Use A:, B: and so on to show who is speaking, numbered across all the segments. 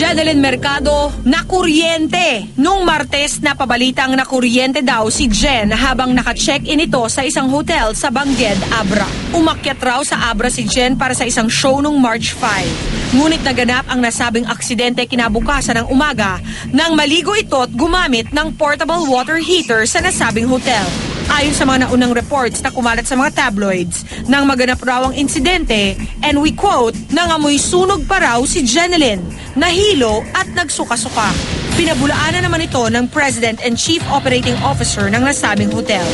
A: Jeneline Mercado, nakuryente. Nung Martes na pabalitang nakuryente daw si Jen habang naka-check-in ito sa isang hotel sa Bangged, Abra. Umakyat raw sa Abra si Jen para sa isang show nung March 5. Ngunit naganap ang nasabing aksidente kinabukasan ng umaga nang maligo ito at gumamit ng portable water heater sa nasabing hotel. Ayon sa mga naunang reports na kumalat sa mga tabloids, nang maganap raw ang insidente, and we quote, nangamoy sunog pa raw si Jeneline, nahilo at nagsuka-suka. Pinabulaanan naman ito ng President and Chief Operating Officer ng nasabing hotel.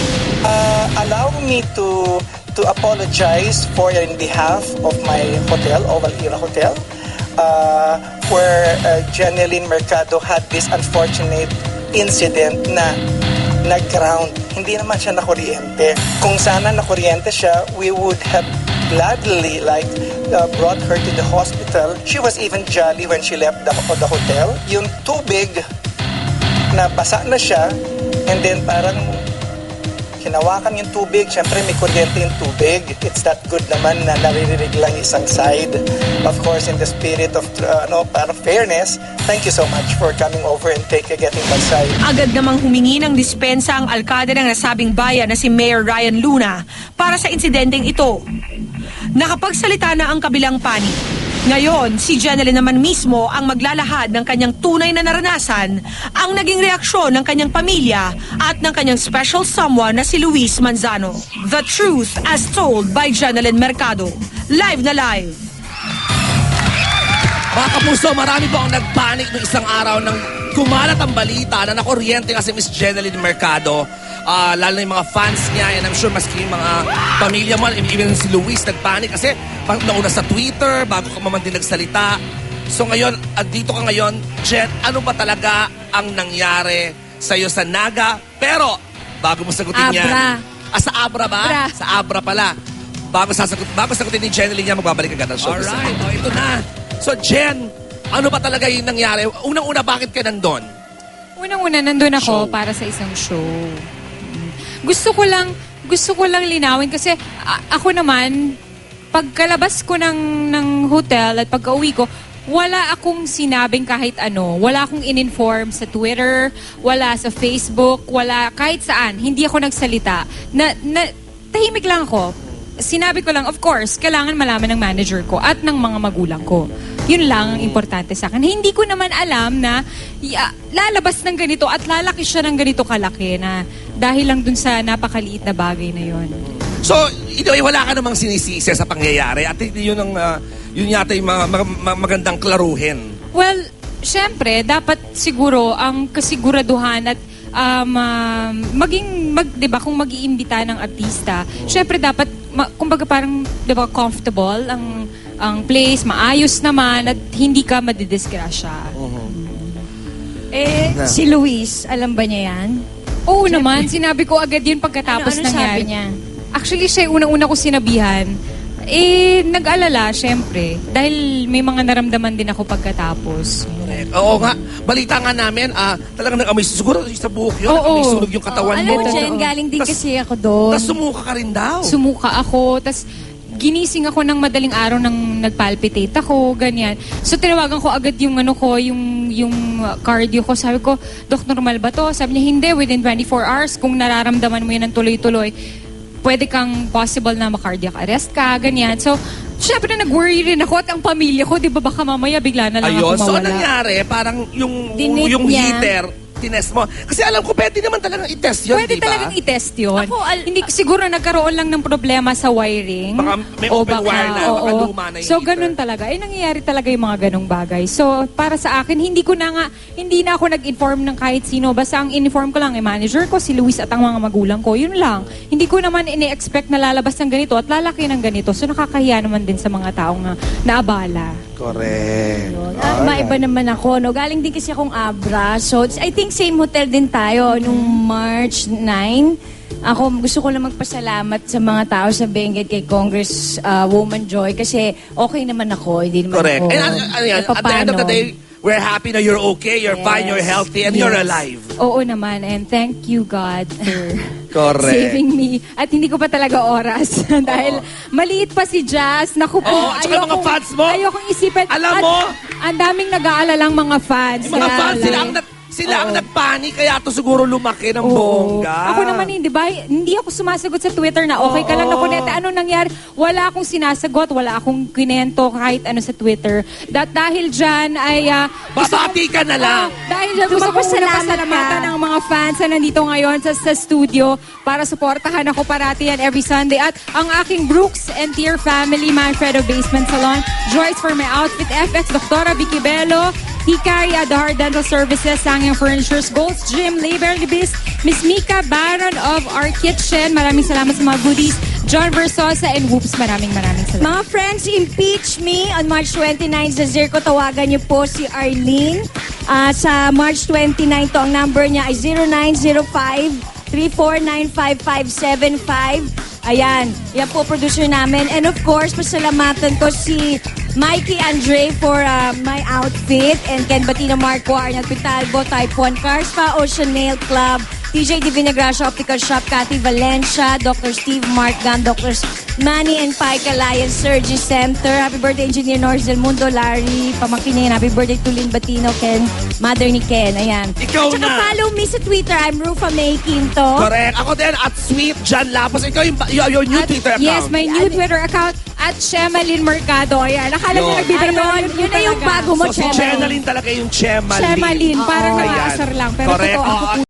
B: Allow me to apologize for in behalf of my hotel, Oval Era Hotel, where Jeneline Mercado had this unfortunate incident na nag-ground. Hindi naman siya nakuryente. Kung sana nakuryente siya, we would have gladly brought her to the hospital. She was even jolly when she left the hotel. Yung tubig, nabasa na siya, and then parang hinawakan yung tubig. Siyempre may kuryente yung tubig. It's not good naman na naririnig lang isang side. Of course, in the spirit of parang fairness, thank you so much for coming over and getting my side.
A: Agad namang humingi ng dispensa ang alkalde ng nasabing bayan na si Mayor Ryan Luna para sa insidenteng ito. Nakapagsalita na ang kabilang panig. Ngayon, si Jeneline naman mismo ang maglalahad ng kanyang tunay na naranasan, ang naging reaksyon ng kanyang pamilya at ng kanyang special someone na si Luis Manzano. The truth as told by Jeneline Mercado. Live na live.
C: Mga kapuso, marami po ang nagpanik noong isang araw nang kumalat ang balita na nakuryente nga si Miss Jeneline Mercado. Lalo na yung mga fans niya, and I'm sure maski yung mga pamilya mo, even si Luis nagpanik kasi nauna sa Twitter, bago ka man din nagsalita. So ngayon, dito ka ngayon, Jen, ano ba talaga ang nangyari sa'yo sa Naga? Pero, bago mo sagutin yan. Sa Abra ba? Sa Abra pala. Bago sagutin ni Jeneline yan, magbabalik agad ang show. Alright, ito na. So Jen, ano ba talaga yung nangyari? Unang-una, bakit ka nandun?
D: Unang-una, nandun ako para sa isang show. Gusto ko lang linawin kasi ako naman, pagkalabas ko ng hotel at pagka-uwi ko, wala akong sinabing kahit ano. Wala akong in-inform sa Twitter, wala sa Facebook, wala kahit saan. Hindi ako nagsalita. Tahimik lang ako. Sinabi ko lang, of course, kailangan malaman ng manager ko at ng mga magulang ko. Yun lang ang importante sa akin. Hindi ko naman alam na lalabas ng ganito at lalaki siya ng ganito kalaki na dahil lang dun sa napakaliit na bagay na yun.
C: So, wala ka namang sinisisi sa pangyayari at yun yata yung magandang klaruhin.
D: Well, syempre, dapat siguro ang kasiguraduhan at diba, kung mag-iimbita ng artista, syempre dapat, kumbaga parang, diba, comfortable ang place, maayos naman, at hindi ka madidisgrasya.
E: Si Luis, alam ba niya yan?
D: Oo naman, sinabi ko agad yun pagkatapos
E: ano
D: nangyari.
E: sabi niya?
D: Actually, siya unang-una ko sinabihan. Nag-alala, syempre. Dahil may mga naramdaman din ako pagkatapos.
C: Oo nga, balita nga namin, talagang nag-amoy, siguro sa buhok yun, nag-amoy sunog yung katawan mo.
E: Alam mo, Jen, galing din kasi ako doon.
C: Tapos sumuka ka rin daw.
D: Sumuka ako, tapos ginising ako ng madaling araw nang nagpalpitate ako, ganyan. So tinawagan ko agad yung yung cardio ko. Sabi ko, Dok, normal ba to? Sabi niya, hindi, within 24 hours, kung nararamdaman mo yan ng tuloy-tuloy, pwede kang possible na ma-cardiac arrest ka, ganyan. So, syempre nag-worry rin ako at ang pamilya ko, di ba baka mamaya bigla na lang ako mawala.
C: So, nangyari, parang yung heater, tinest mo. Kasi alam ko, pwede naman talagang i-test yun,
D: pwede
C: diba?
D: talagang i-test yun. Hindi, siguro nagkaroon lang ng problema sa wiring.
C: Baka may open wire na, baka luma na yung
D: so,
C: heater.
D: ganun talaga. Nangyayari talaga yung mga ganung bagay. So, para sa akin, hindi na ako nag-inform ng kahit sino. Basta ang inform ko lang, manager ko, si Luis at ang mga magulang ko. Yun lang. Hindi ko naman ini-expect na lalabas ng ganito at lalaki ng ganito. So, nakakahiya naman din sa mga taong naabala.
C: Correct.
E: Maiba naman ako, no? Galing din kasi akong Abra. So, I think same hotel din tayo nung March 9. Gusto ko lang magpasalamat sa mga tao sa Benguet kay Congress Woman Joy kasi okay naman ako, hindi naman
C: Correct.
E: ako.
C: And ano yan, at the end of the day, we're happy na you're okay, you're fine, you're healthy, and you're
E: Yes.
C: alive.
E: Oo naman, and thank you God for
C: Correct.
E: saving me. At hindi ko pa talaga oras dahil maliit pa si Jazz. Naku po,
C: Oo, at saka mga fans mo.
E: Ayokong isipin.
C: Alam
E: At
C: mo,
E: ang daming nag-aalalang mga fans.
C: Mga
E: Kaya
C: fans,
E: lang.
C: sila ang nagpanik, kaya to siguro lumaki ng
E: Oo.
C: bongga.
E: Ako naman hindi ba? Hindi ako sumasagot sa Twitter na okay ka lang na kunete. Anong nangyari? Wala akong sinasagot, wala akong kinento kahit ano sa Twitter. Dahil dyan ay...
C: Babati ka na lang.
E: dahil dyan gusto ko pasalamatan ng mga fans na nandito ngayon sa studio para suportahan ako parati yan every Sunday. At ang aking Brooks and Tier family, Manfredo Basement Salon, Joyce for my outfit, FX, Doktora Vicky Bello, Hikari Adhar Dental Services, Sangyang Furnitures, Gold's Gym, Labor Libis, Miss Mika Baron of Our Kitchen. Maraming salamat sa mga goodies. John Versosa and Whoops, maraming salamat.
F: Mga friends, impeach me on March 29 sa Zirko. Tawagan niyo po si Arlene. Sa March 29 to, ang number niya ay 0905-3495575. Ayan, yan po producer namin. And of course, pasalamatan ko si Mikey Andre for my outfit. And Ken Batino, Marco, Arnel Pitalbo, Type 1 Cars Pa, Ocean Nail Club, TJ Divina Gracia Optical Shop, Cathy Valencia, Dr. Steve Mark Gunn, Dr. Manny and Pike Alliance Surgery Center. Happy birthday, Engineer Norris Del Mundo, Larry, pamangkin niya. Happy birthday to Lynn Batino, Ken, mother ni Ken. Ayan.
C: Ikaw
F: At saka
C: na.
F: follow me sa Twitter. I'm Rufa May Quinto.
C: Correct. Ako din, at Sweet John Lapos. Ikaw your new
D: At,
C: Twitter account.
D: yes, my new Twitter account at Shemalyn Mercado. Ayan, akala mo
C: Yun.
D: nagbibiro
F: Ayun, yun na yung bago mo,
C: So, si
F: Chemalyn.
C: Chemalyn talaga yung Chemalyn.
D: Shemalyn, parang
C: Ayan.
D: nakaasar lang. Pero
C: Correct.
D: totoo, ako
C: Oo.